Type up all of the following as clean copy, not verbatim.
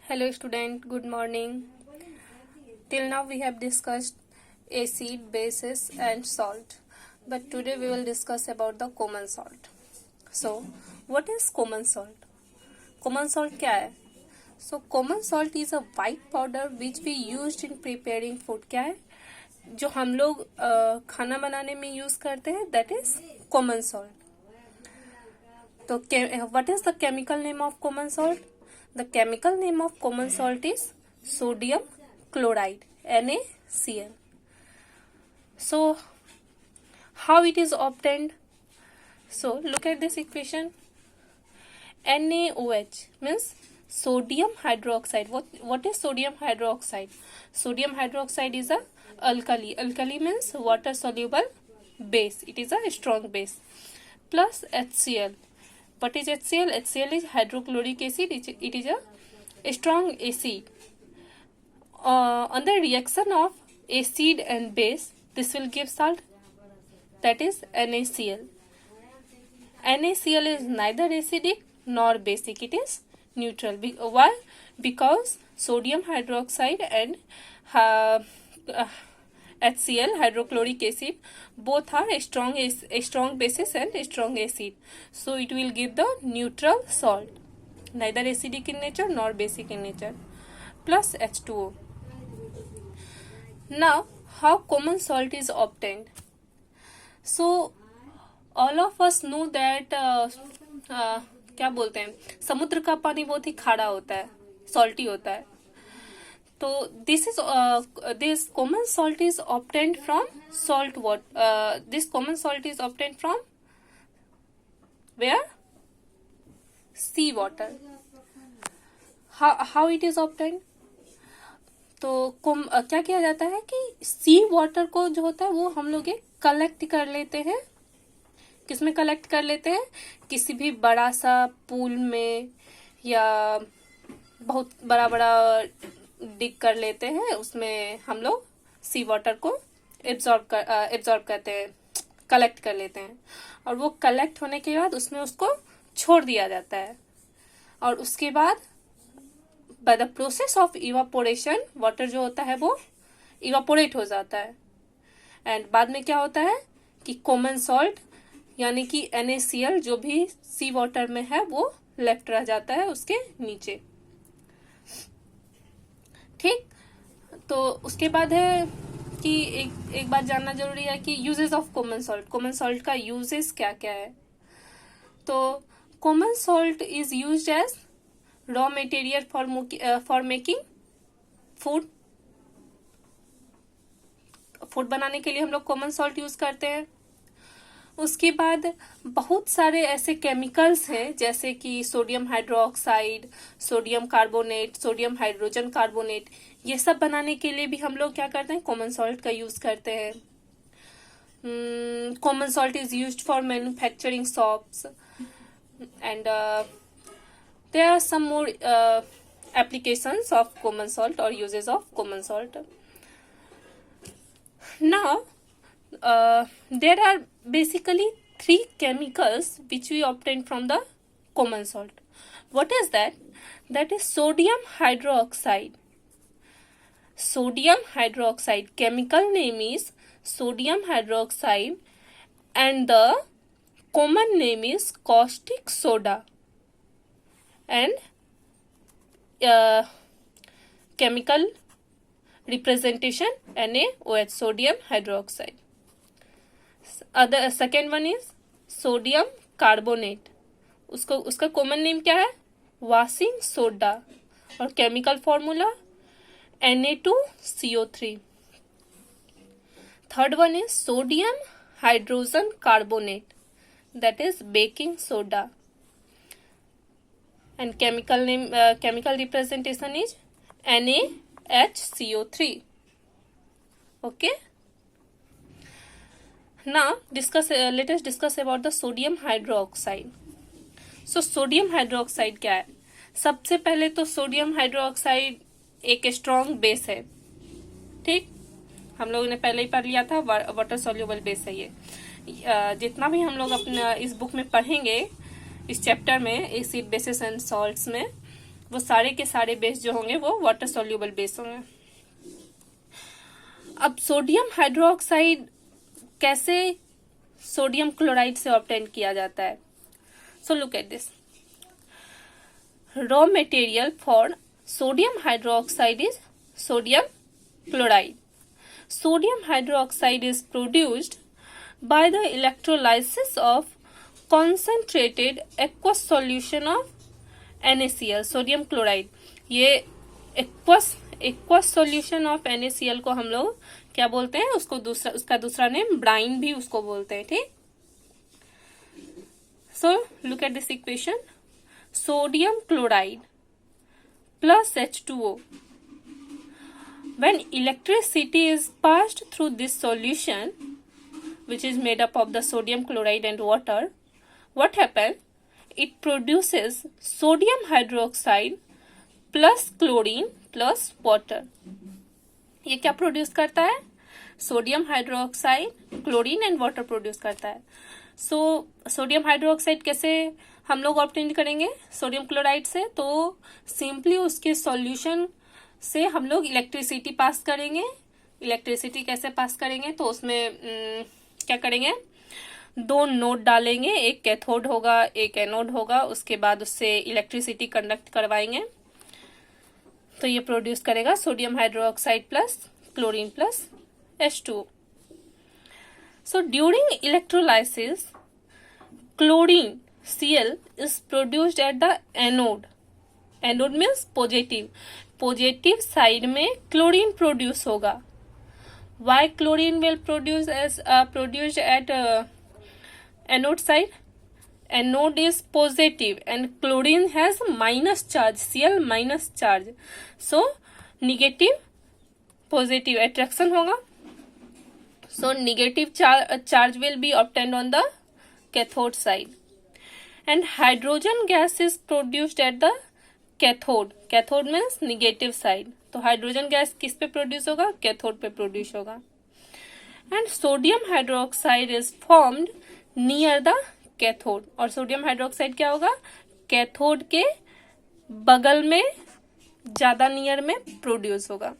Hello student, good morning. Till now we have discussed acid, bases and salt. But today we will discuss about the common salt. So, what is common salt? Common salt क्या है? So, common salt is a white powder which we used in preparing food. क्या है? जो हम लोग खाना बनाने में यूज करते हैं, that is common salt. तो what is the chemical name of common salt? The chemical name of common salt is sodium chloride, NaCl. So, how it is obtained? So, look at this equation. NaOH means sodium hydroxide. What is sodium hydroxide? Sodium hydroxide is a alkali. Alkali means water soluble base. It is a strong base. Plus HCl. What is HCl? HCl is hydrochloric acid. It is a strong acid. On the reaction of acid and base, this will give salt. That is NaCl. NaCl is neither acidic nor basic. It is neutral. Why? Because sodium hydroxide and HCl, hydrochloric acid, both are a strong basis and a strong acid. So it will give the neutral salt, neither acidic in nature nor basic in nature, plus H2O. Now, how common salt is obtained? So all of us know that क्या बोलते हैं, समुद्र का पानी बहुत ही खारा होता है, सॉल्टी होता है. तो this common salt is obtained from salt water. This common salt is obtained from where? Sea water. How it is obtained? तो क्या किया जाता है कि सी वाटर को जो होता है वो हम लोग कलेक्ट कर लेते हैं. किसमें कलेक्ट कर लेते हैं? किसी भी बड़ा सा पूल में या बहुत बड़ा बड़ा डिग कर लेते हैं, उसमें हम लोग सी वाटर को एब्जॉर्ब करते हैं, कलेक्ट कर लेते हैं. और वो कलेक्ट होने के बाद उसमें उसको छोड़ दिया जाता है. और उसके बाद bye the process of evaporation water जो होता है वो इवापोरेट हो जाता है. एंड बाद में क्या होता है कि कॉमन सॉल्ट यानी कि NaCl जो भी सी वाटर में है वो लेफ्ट रह जाता है उसके नीचे. ठीक. तो उसके बाद है कि एक बात जानना जरूरी है कि uses of common salt. Common salt का यूजेस क्या क्या है? तो common salt is used as raw material for making food. Food बनाने के लिए हम लोग कॉमन सॉल्ट यूज करते हैं. उसके बाद बहुत सारे ऐसे केमिकल्स हैं जैसे कि sodium hydroxide, sodium carbonate, sodium hydrogen carbonate. ये सब बनाने के लिए भी हम लोग क्या करते हैं? कॉमन सॉल्ट का यूज करते हैं. Common salt is used for manufacturing soaps and there are some more applications of common salt or uses of common salt. Now, there are basically three chemicals which we obtain from the common salt. What is that? That is sodium hydroxide. Sodium hydroxide. Chemical name is sodium hydroxide and the common name is caustic soda. And chemical representation NaOH, sodium hydroxide. Second one is sodium carbonate. उसका common name क्या है? Washing soda. और chemical formula Na2CO3. Third one is sodium hydrogen carbonate, that is baking soda. And chemical representation is NaHCO3. Okay. Now let us discuss about the sodium hydroxide. So sodium hydroxide क्या है? सबसे पहले तो sodium hydroxide एक strong base है. ठीक. हम लोगों ने पहले ही पढ़ लिया था, वाटर सोल्यूबल बेस है ये. जितना भी हम लोग अपना इस बुक में पढ़ेंगे इस चैप्टर में एसिड बेसिस एंड सॉल्ट्स में, वो सारे के सारे बेस जो होंगे वो वाटर सोल्यूबल बेस होंगे। अब सोडियम हाइड्रोक्साइड कैसे सोडियम क्लोराइड से ऑब्टेन किया जाता है? So look at this. Raw material for sodium hydroxide is sodium chloride. Sodium hydroxide is produced by the electrolysis of concentrated aqueous solution of NaCl, sodium chloride. ये aqueous solution of NaCl को हम लोग क्या बोलते हैं? उसका दूसरा name Bryan भी उसको बोलते हैं, ठीक? So look at this equation. Sodium chloride plus H2O. When electricity is passed through this solution, which is made up of the sodium chloride and water, what happens? It produces sodium hydroxide plus chlorine plus water. ये क्या produce करता है? Sodium hydroxide, chlorine and water produce करता है। So sodium hydroxide कैसे हम लोग obtain करेंगे सोडियम क्लोराइड से? तो सिंपली उसके सॉल्यूशन से हम लोग इलेक्ट्रिसिटी पास करेंगे। इलेक्ट्रिसिटी कैसे पास करेंगे? तो उसमें क्या करेंगे? दो नोड डालेंगे, एक कैथोड होगा एक एनोड होगा, उसके बाद उससे इलेक्ट्रिसिटी कंडक्ट करवाएंगे, तो ये प्रोड्यूस करेगा sodium hydroxide plus chlorine plus H2O. So during electrolysis, chlorine Cl is produced at the anode. Anode means positive. Positive side में क्लोरीन प्रोड्यूस होगा। Why chlorine will produced at anode side? Anode is positive and chlorine has minus charge, Cl minus charge, so negative positive attraction होगा। So negative charge will be obtained on the cathode side and hydrogen gas is produced at the cathode. Cathode means negative side, तो hydrogen gas किस पे produce होगा? Cathode पे produce होगा। And sodium hydroxide is formed near the cathode. और sodium hydroxide क्या होगा? Cathode के बगल में, ज्यादा नियर में प्रोड्यूस होगा।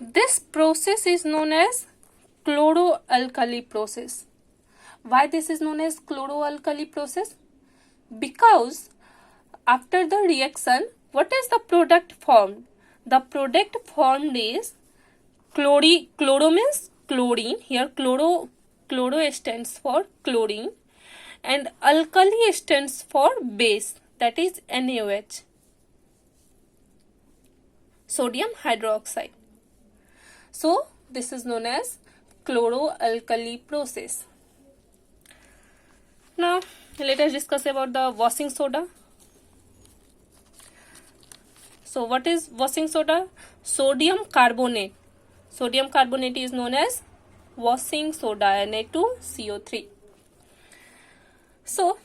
This process is known as chloroalkali process. Why this is known as chloroalkali process? Because after the reaction, what is the product formed? The product formed is chloro means chlorine. Here chloro stands for chlorine and alkali stands for base, that is NaOH, sodium hydroxide. So this is known as chloroalkali process. Now let us discuss about the washing soda. So what is washing soda? Sodium carbonate. Sodium carbonate is known as washing soda, Na2CO3. So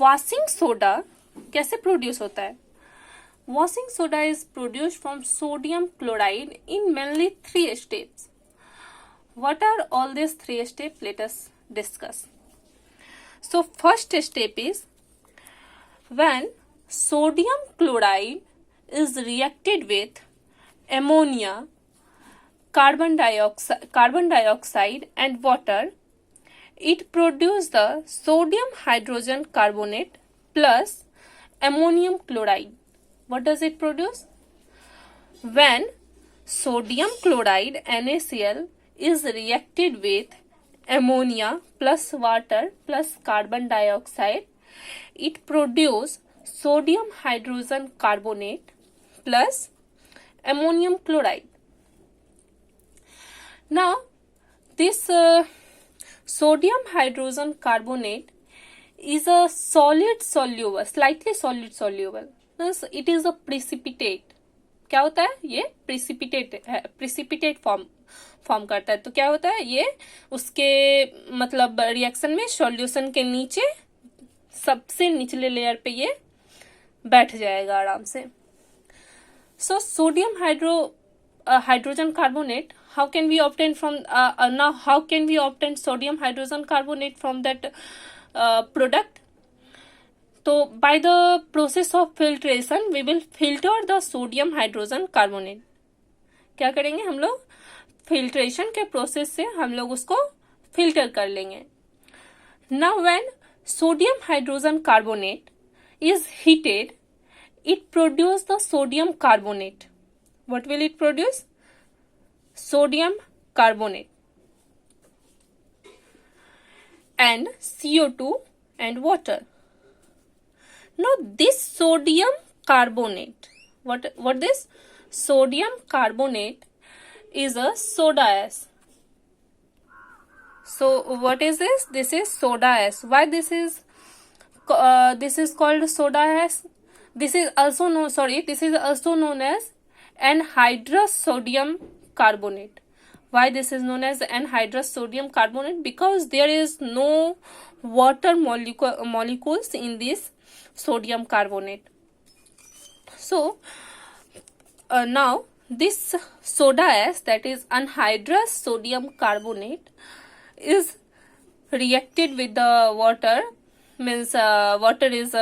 washing soda कैसे produce होता है? Washing soda is produced from sodium chloride in mainly 3 steps. What are all these 3 steps? Let us discuss. So first step is when sodium chloride is reacted with ammonia, carbon dioxide and water, it produces the sodium hydrogen carbonate plus ammonium chloride. What does it produce? When sodium chloride NaCl is reacted with ammonia plus water plus carbon dioxide, it produces sodium hydrogen carbonate plus ammonium chloride. Now this sodium hydrogen carbonate is a slightly solid soluble, means it is a precipitate. क्या होता है? ये precipitate form करता है। तो क्या होता है? ये उसके मतलब रिएक्शन में सॉल्यूशन के नीचे सबसे निचले लेयर पे ये बैठ जाएगा आराम से। So sodium hydrogen carbonate, how can we obtain from now how can we obtain sodium hydrogen carbonate from that product? तो by the process of filtration we will filter the sodium hydrogen carbonate. क्या करेंगे हम लोग? Filtration के process से हम लोग उसको फिल्टर कर लेंगे. Now when sodium hydrogen carbonate is heated, it produce the sodium carbonate. What will it produce? Sodium carbonate and CO2 and water. Now this sodium carbonate, what this sodium carbonate is a soda ash. So what is this? This is soda ash. Why this is called soda ash? This is also known as anhydrous sodium carbonate. Why this is known as anhydrous sodium carbonate? Because there is no water molecules in this sodium carbonate. So now this soda ash, that is anhydrous sodium carbonate, is reacted with the water. Means water is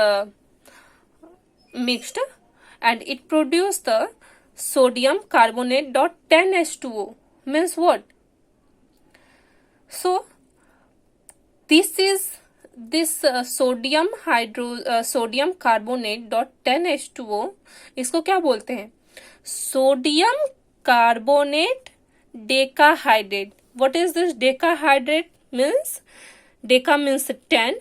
mixed and it produced the sodium carbonate dot 10H2O. Means what? So this sodium carbonate dot 10H2O, इसको क्या बोलते हैं? Sodium carbonate decahydrate. What is this decahydrate? Means deca means 10,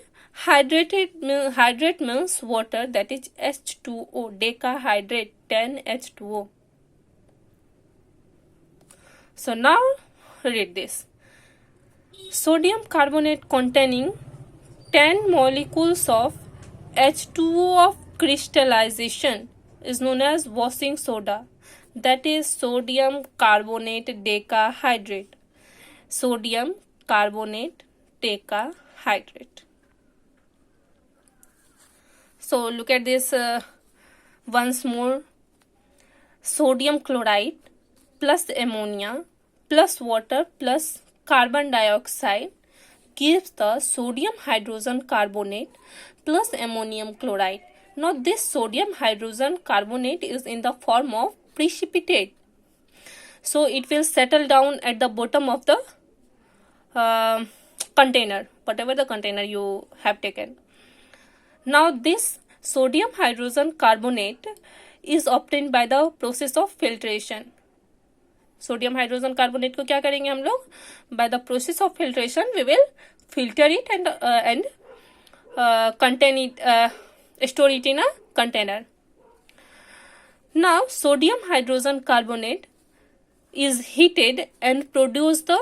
hydrate means water, that is H2O. Decahydrate 10H2O. So now read this. Sodium carbonate containing 10 molecules of H2O of crystallization is known as washing soda. That is sodium carbonate decahydrate. Sodium carbonate decahydrate. So look at this once more. Sodium chloride plus ammonia plus water plus carbon dioxide gives the sodium hydrogen carbonate plus ammonium chloride. Now this sodium hydrogen carbonate is in the form of precipitate. So it will settle down at the bottom of the container, whatever the container you have taken. Now this sodium hydrogen carbonate is obtained by the process of filtration. Sodium hydrogen carbonate को क्या करेंगे हम लोग? By the process of filtration we will filter it and contain it, store it in a container. Now sodium hydrogen carbonate is heated and produce the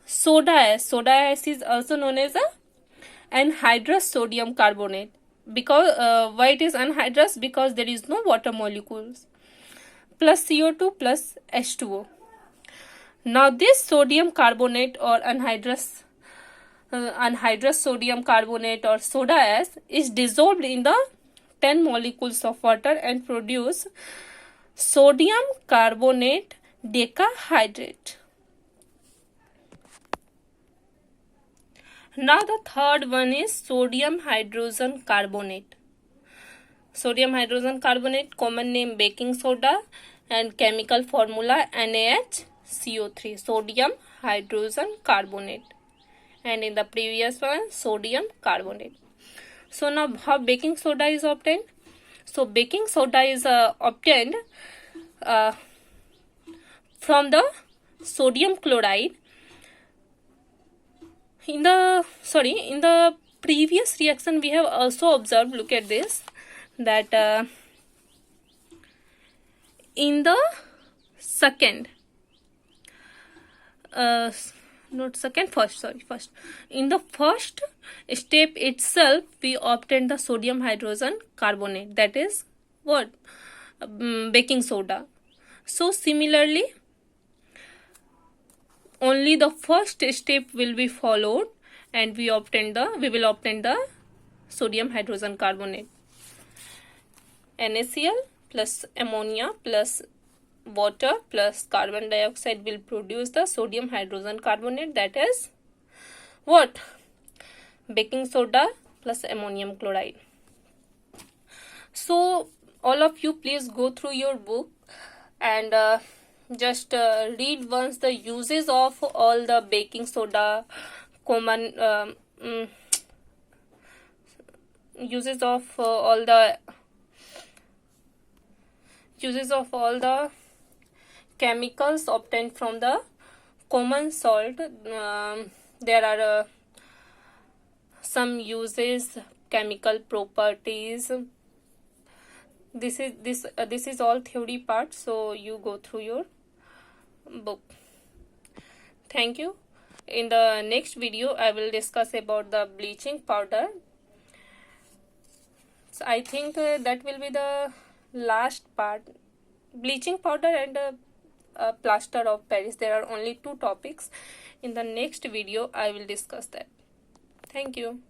soda ash. Soda ash is also known as a anhydrous sodium carbonate. Because why it is anhydrous? Because there is no water molecules, plus CO2 plus H2O. Now this sodium carbonate or anhydrous sodium carbonate or soda ash is dissolved in the 10 molecules of water and produce sodium carbonate decahydrate. Now the third one is sodium hydrogen carbonate. Sodium hydrogen carbonate, common name baking soda, and chemical formula NaHCO3, sodium hydrogen carbonate, and in the previous one sodium carbonate. So now how baking soda is obtained? So baking soda is obtained from the sodium chloride. In the previous reaction we have also observed, look at this, that in the first in the first step itself we obtained the sodium hydrogen carbonate, that is what? Baking soda. So similarly only the first step will be followed and we will obtain the sodium hydrogen carbonate. NaCl plus ammonia plus water plus carbon dioxide will produce the sodium hydrogen carbonate, that is what? Baking soda plus ammonium chloride. all of you please go through your book and just read once the uses of all the baking soda, common uses of all the chemicals obtained from the common salt. There are some uses, chemical properties. This is all theory part, so you go through your book. Thank you. In the next video I will discuss about the bleaching powder. So I think that will be the last part. Bleaching powder and plaster of Paris. There are only two topics. In the next video I will discuss that. Thank you.